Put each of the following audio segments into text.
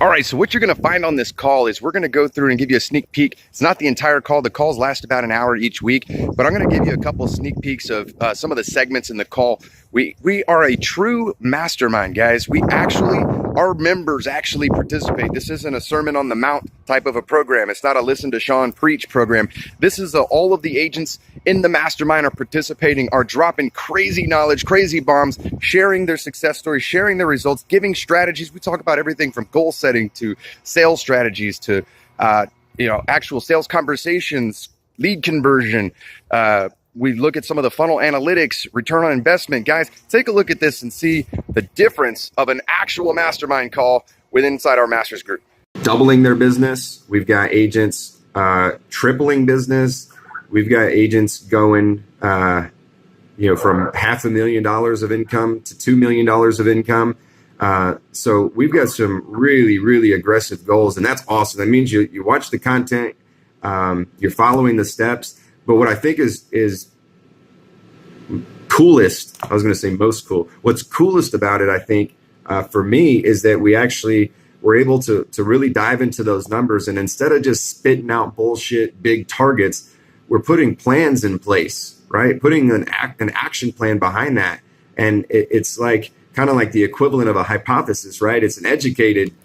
All right, so what you're going to find on this call is we're going to go through and give you a sneak peek. It's not the entire call. The calls last about an hour each week, but I'm going to give you a couple of sneak peeks of some of the segments in the call. We are a true mastermind, guys. Our members actually participate. This isn't a Sermon on the Mount type of a program. It's not a listen to Sean preach program. This is all of the agents in the mastermind are participating, are dropping crazy knowledge, crazy bombs, sharing their success stories, sharing their results, giving strategies. We talk about everything from goal setting to sales strategies to actual sales conversations, lead conversion. We look at some of the funnel analytics, return on investment. Guys, take a look at this and see the difference of an actual mastermind call inside our masters group. Doubling their business. We've got agents tripling business. We've got agents going from $500,000 of income to $2 million of income. So we've got some really, really aggressive goals, and that's awesome. That means you watch the content, you're following the steps. But what I think is coolest, I was going to say most cool. What's coolest about it, I think, for me, is that we actually were able to really dive into those numbers. And instead of just spitting out bullshit, big targets, we're putting plans in place, right? Putting an action plan behind that. And it's like kind of like the equivalent of a hypothesis, right? It's an educated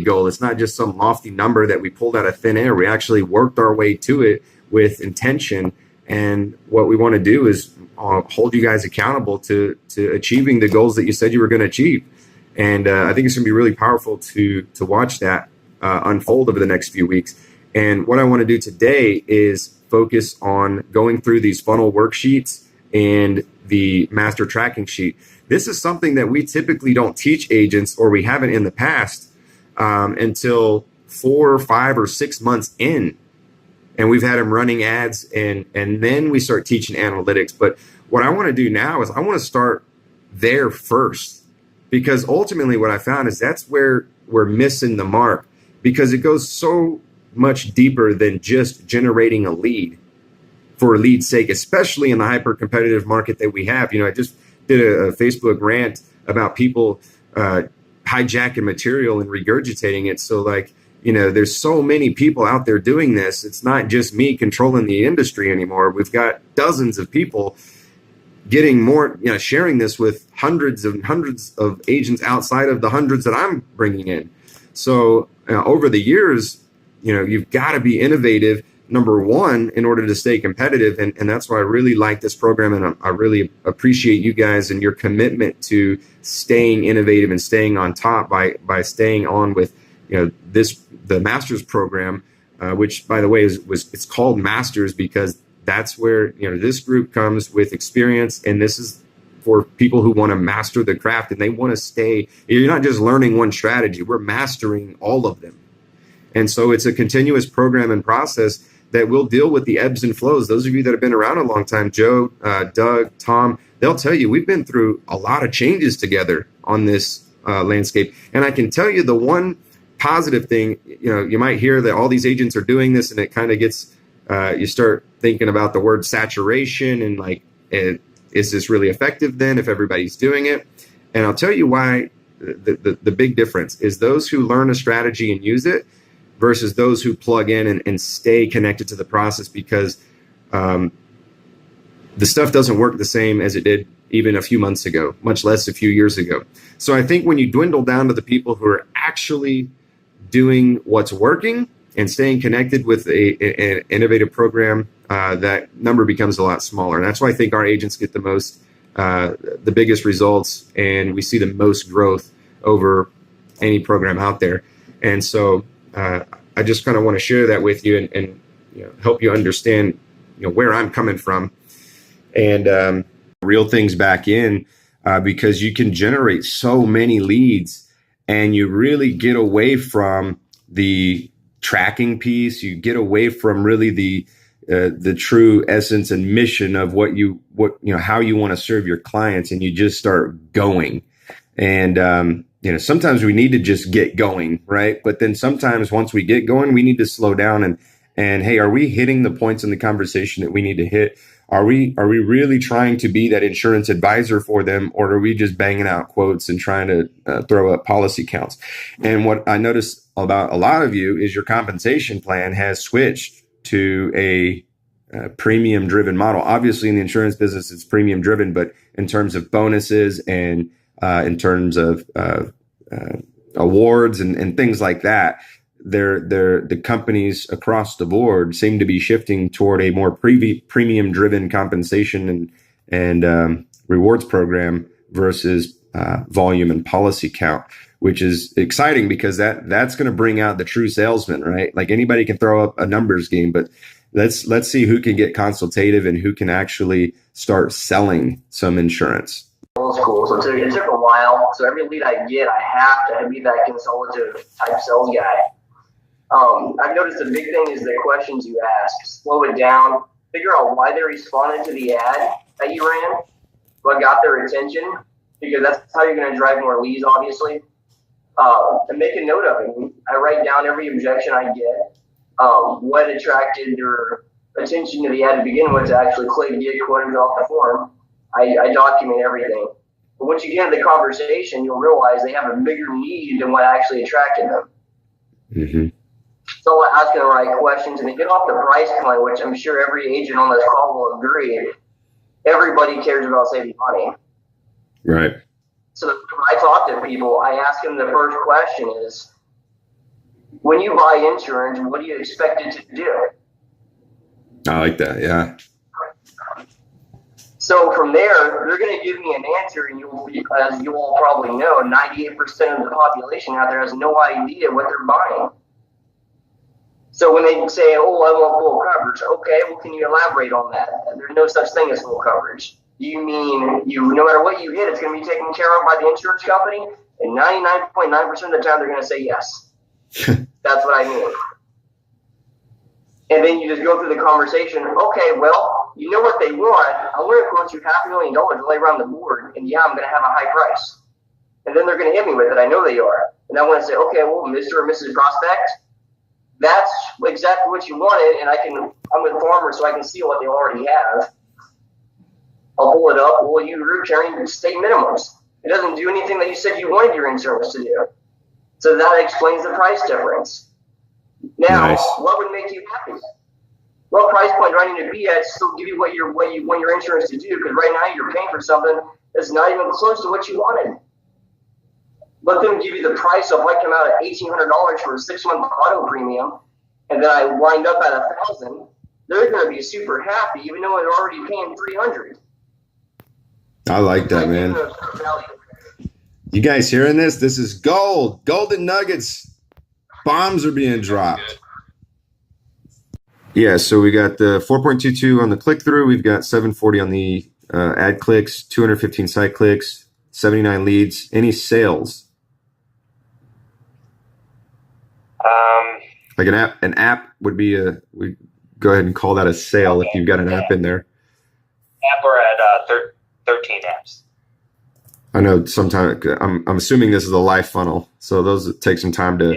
goal. It's not just some lofty number that we pulled out of thin air. We actually worked our way to it with intention. And what we want to do is hold you guys accountable to achieving the goals that you said you were going to achieve. And I think it's going to be really powerful to watch that unfold over the next few weeks. And what I want to do today is focus on going through these funnel worksheets and the master tracking sheet. This is something that we typically don't teach agents, or we haven't in the past, until 4 or 5 or 6 months in. And we've had them running ads, and then we start teaching analytics. But what I want to do now is I want to start there first, because ultimately what I found is that's where we're missing the mark, because it goes so much deeper than just generating a lead for a lead's sake, especially in the hyper competitive market that we have. I just did a Facebook rant about people hijacking material and regurgitating it. So there's so many people out there doing this. It's not just me controlling the industry anymore. We've got dozens of people getting more, sharing this with hundreds and hundreds of agents outside of the hundreds that I'm bringing in. So over the years, you've got to be innovative, number one, in order to stay competitive. And that's why I really like this program. And I really appreciate you guys and your commitment to staying innovative and staying on top by staying on with, the Masters program, which, by the way, it's called Masters because that's where, this group comes with experience. And this is for people who want to master the craft and they want to stay. You're not just learning one strategy. We're mastering all of them. And so it's a continuous program and process that will deal with the ebbs and flows. Those of you that have been around a long time, Joe, Doug, Tom, they'll tell you we've been through a lot of changes together on this landscape. And I can tell you the one positive thing, you might hear that all these agents are doing this, and it kind of gets, you start thinking about the word saturation and is this really effective then if everybody's doing it? And I'll tell you why the big difference is those who learn a strategy and use it versus those who plug in and stay connected to the process, because the stuff doesn't work the same as it did even a few months ago, much less a few years ago. So I think when you dwindle down to the people who are actually doing what's working and staying connected with an innovative program, that number becomes a lot smaller. And that's why I think our agents get the biggest results, and we see the most growth over any program out there. And so I just kind of want to share that with you and help you understand where I'm coming from, and reel things back in, because you can generate so many leads and you really get away from the tracking piece. You get away from really the true essence and mission of how you want to serve your clients, and you just start going. And sometimes we need to just get going, right? But then sometimes once we get going, we need to slow down and hey, are we hitting the points in the conversation that we need to hit? are we really trying to be that insurance advisor for them, or are we just banging out quotes and trying to throw up policy counts? And what I noticed about a lot of you is your compensation plan has switched to a premium driven model. Obviously, in the insurance business, it's premium driven, but in terms of bonuses and in terms of awards and things like that, the companies across the board seem to be shifting toward a more premium driven compensation and rewards program versus volume and policy count, which is exciting because that's going to bring out the true salesman, right? Like anybody can throw up a numbers game, but let's see who can get consultative and who can actually start selling some insurance. Old school, so it took a while. So every lead I get, I have to be that consultative type sales guy. I've noticed the big thing is the questions you ask. Slow it down. Figure out why they responded to the ad that you ran, what got their attention, because that's how you're going to drive more leads, obviously. And make a note of it. I write down every objection I get, what attracted their attention to the ad to begin with to actually click get quoted off the form. I document everything. But once you get into the conversation, you'll realize they have a bigger need than what actually attracted them. Mm-hmm. So asking the right questions, and to get off the price point, which I'm sure every agent on this call will agree, everybody cares about saving money. Right. So when I talk to people, I ask them the first question is, when you buy insurance, what do you expect it to do? I like that. Yeah. So from there, they're going to give me an answer, and as you all probably know, 98% of the population out there has no idea what they're buying. So when they say, oh, I want full coverage, okay, well, can you elaborate on that? There's no such thing as full coverage. You mean no matter what you hit, it's going to be taken care of by the insurance company? And 99.9% of the time, they're going to say yes. That's what I mean. And then you just go through the conversation. Okay, well, you know what they want. I'm going to quote you $500,000 to lay around the board, and yeah, I'm going to have a high price. And then they're going to hit me with it. I know they are. And I want to say, okay, well, Mr. or Mrs. Prospect, that's exactly what you wanted, and I'm with farmers, so I can see what they already have. I'll pull it up. Well, you're carrying state minimums. It doesn't do anything that you said you wanted your insurance to do. So that explains the price difference. Now, Nice. What would make you happy? What price point do I need to be at to still give you what you want your insurance to do? Because right now you're paying for something that's not even close to what you wanted. Let them give you the price of what came out at $1,800 for a 6-month auto premium, and then I wind up at $1,000. They're going to be super happy, even though they're already paying $300. I like that, man. You guys hearing this? This is gold. Golden nuggets. Bombs are being dropped. Yeah, so we got the 4.22 on the click-through. We've got 740 on the ad clicks, 215 site clicks, 79 leads. Any sales? Like an app would be we go ahead and call that a sale if you've got an app in there. App, we're at 13 apps. I know sometimes I'm assuming this is a live funnel, so those take some time to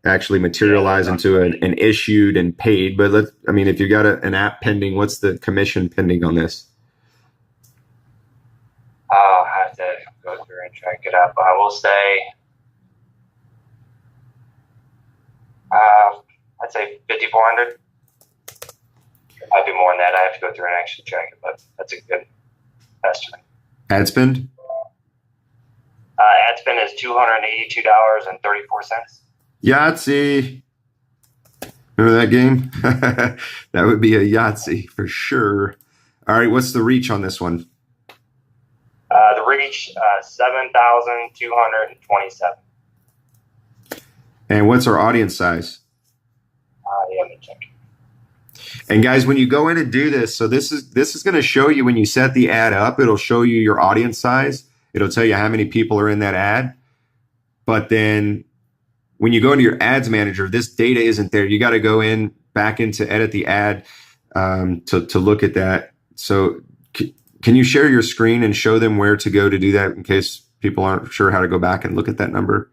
actually materialize into an issued and paid. But if you got an app pending, what's the commission pending on this? I'll have to go through and track it up. I will say, I'd say 5,400. It might be more than that. I have to go through and actually track it, but that's a good estimate. Ad spend? Ad spend is $282.34. Yahtzee. Remember that game? That would be a Yahtzee for sure. All right, what's the reach on this one? The reach, 7,227. And what's our audience size? Let me check. And guys, when you go in and do this, so this is going to show you when you set the ad up, it'll show you your audience size. It'll tell you how many people are in that ad. But then when you go into your ads manager, this data isn't there. You got to go in back into edit the ad to look at that. So can you share your screen and show them where to go to do that in case people aren't sure how to go back and look at that number?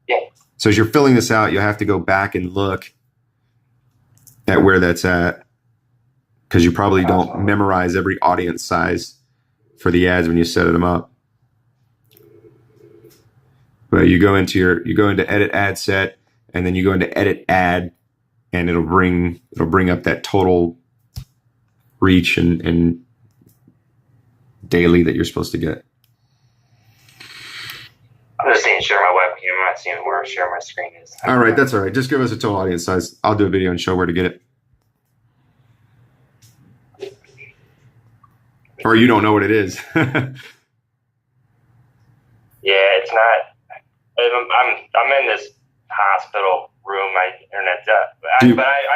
Yeah. So as you're filling this out, you'll have to go back and look at where that's at. because you probably don't memorize every audience size for the ads when you set them up. But you go into edit ad set, and then you go into edit ad, and it'll bring up that total reach and daily that you're supposed to get. I'm just saying share my webcam. I'm not seeing where share my screen is. All right, that's all right. Just give us a total audience size. I'll do a video and show where to get it. Or you don't know what it is. Yeah, it's not. I'm in this hospital room. My internet's up, but I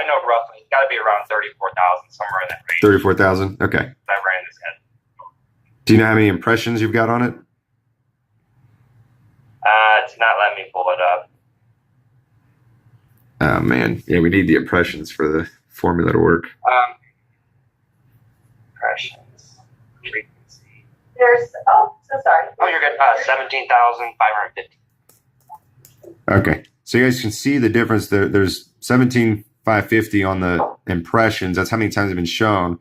know roughly it's got to be around 34,000, somewhere in that range. 34,000. Okay. I ran this head. Do you know how many impressions you've got on it? It's not letting me pull it up. Oh man, yeah, we need the impressions for the formula to work. Impressions. Frequency. There's, so sorry. Oh, you're good. 17,550. Okay, so you guys can see the difference. There's 17,550 on the impressions. That's how many times they've been shown,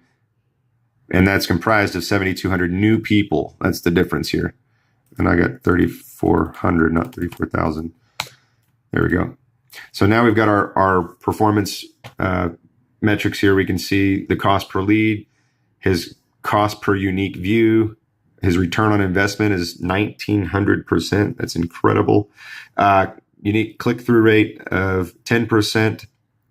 and that's comprised of 7,200 new people. That's the difference here. And I got 3,400, not 34,000. There we go. So now we've got our performance metrics here. We can see the cost per lead, his cost per unique view, his return on investment is 1,900%. That's incredible. Unique click-through rate of 10%.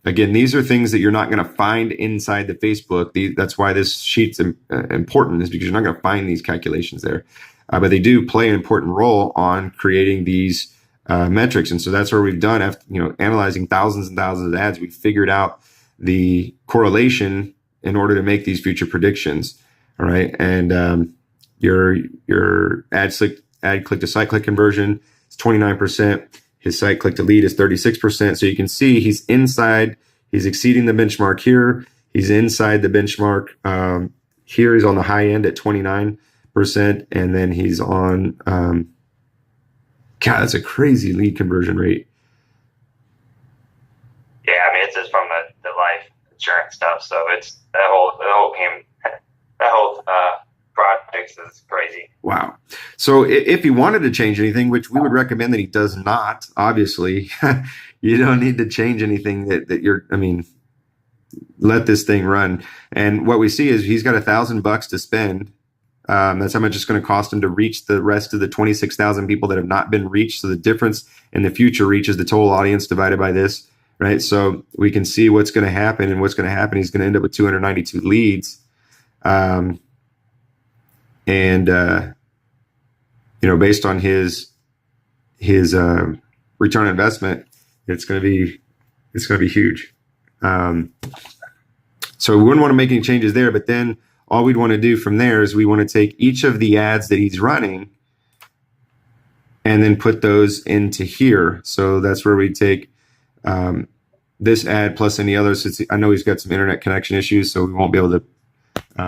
Again, these are things that you're not going to find inside the Facebook. That's why this sheet's important, is because you're not going to find these calculations there. But they do play an important role on creating these metrics. And so that's where we've done, after analyzing thousands and thousands of ads, we figured out the correlation in order to make these future predictions. All right. And your ad click to site click conversion is 29%. His site click to lead is 36%. So you can see he's inside, he's exceeding the benchmark here. He's inside the benchmark. Here he's on the high end at 29%. And then he's on, God, that's a crazy lead conversion rate. Yeah, I mean, it's just from the life insurance stuff. So it's that whole project is crazy. Wow. So if he wanted to change anything, which we would recommend that he does not, obviously, you don't need to change anything let this thing run. And what we see is he's got $1,000 to spend. That's how much it's going to cost him to reach the rest of the 26,000 people that have not been reached. So the difference in the future reach is the total audience divided by this, right? So we can see what's going to happen, and what's going to happen. He's going to end up with 292 leads. Based on his return on investment, it's going to be huge. So we wouldn't want to make any changes there, but then all we'd want to do from there is we want to take each of the ads that he's running and then put those into here. So that's where we take this ad plus any others. I know he's got some internet connection issues, so we won't be able to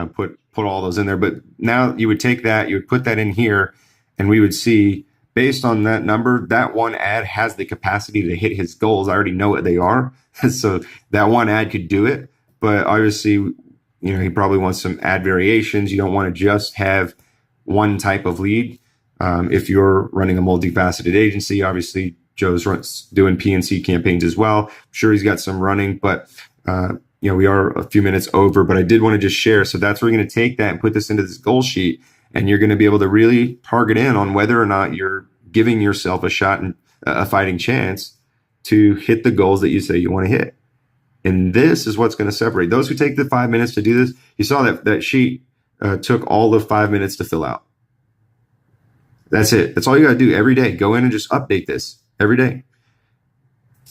put all those in there. But now you would take that, you would put that in here, and we would see, based on that number, that one ad has the capacity to hit his goals. I already know what they are. So that one ad could do it. But obviously, he probably wants some ad variations. You don't want to just have one type of lead. If you're running a multifaceted agency, obviously Joe's doing PNC campaigns as well. I'm sure he's got some running, but we are a few minutes over, but I did want to just share. So that's where you're going to take that and put this into this goal sheet, and you're going to be able to really target in on whether or not you're giving yourself a shot and a fighting chance to hit the goals that you say you want to hit. And this is what's going to separate those who take the 5 minutes to do this. You saw that sheet took all of 5 minutes to fill out. That's it. That's all you got to do every day. Go in and just update this every day.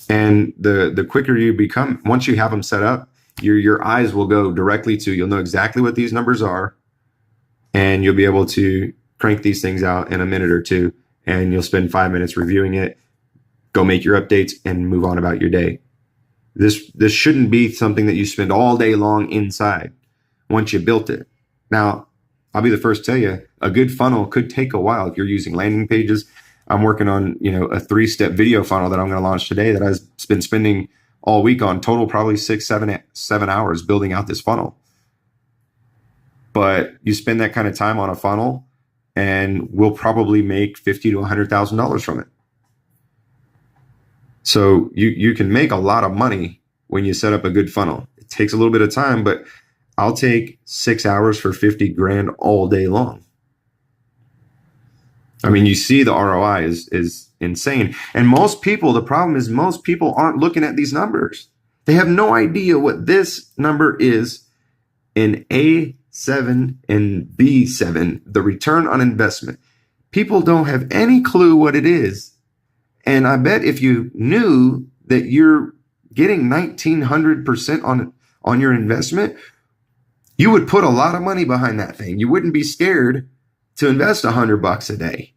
And the quicker you become, once you have them set up, your eyes will go directly to, you'll know exactly what these numbers are, and you'll be able to crank these things out in a minute or two, and you'll spend 5 minutes reviewing it, go make your updates, and move on about your day. This shouldn't be something that you spend all day long inside once you built it. Now, I'll be the first to tell you, a good funnel could take a while if you're using landing pages. I'm working on, a 3-step video funnel that I'm going to launch today that I've been spending all week on, total probably 6-7 hours building out this funnel. but you spend that kind of time on a funnel and we'll probably make $50,000 to $100,000 from it. So you can make a lot of money when you set up a good funnel. It takes a little bit of time, but I'll take 6 hours for 50 grand all day long. I mean, you see the ROI is insane. And most people, the problem is most people aren't looking at these numbers. They have no idea what this number is in A7 and B7, the return on investment. People don't have any clue what it is. And I bet if you knew that you're getting 1,900% on your investment, you would put a lot of money behind that thing. You wouldn't be scared to invest $100 a day.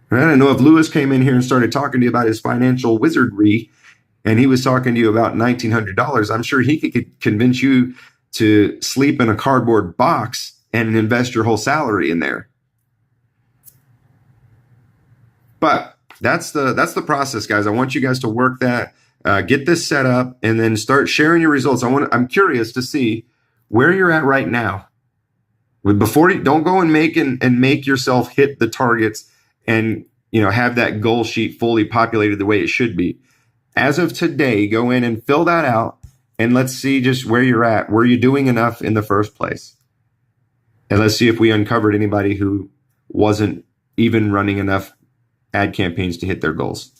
I don't know if Lewis came in here and started talking to you about his financial wizardry and he was talking to you about $1,900. I'm sure he could convince you to sleep in a cardboard box and invest your whole salary in there. But that's the process, guys. I want you guys to work that, get this set up, and then start sharing your results. I'm curious to see where you're at right now. Before you don't go and make yourself hit the targets and have that goal sheet fully populated the way it should be. As of today, go in and fill that out, and let's see just where you're at. Were you doing enough in the first place? And let's see if we uncovered anybody who wasn't even running enough ad campaigns to hit their goals.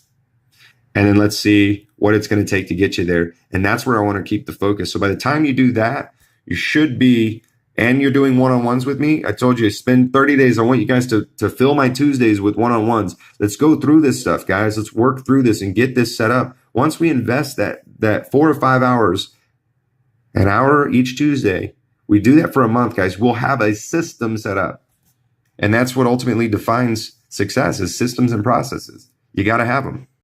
And then let's see what it's going to take to get you there. And that's where I want to keep the focus. So by the time you do that, you should be, and you're doing one-on-ones with me. I told you, spend 30 days. I want you guys to fill my Tuesdays with one-on-ones. Let's go through this stuff, guys. Let's work through this and get this set up. Once we invest that 4 to 5 hours, an hour each Tuesday, we do that for a month, guys. We'll have a system set up. And that's what ultimately defines success, is systems and processes. You got to have them.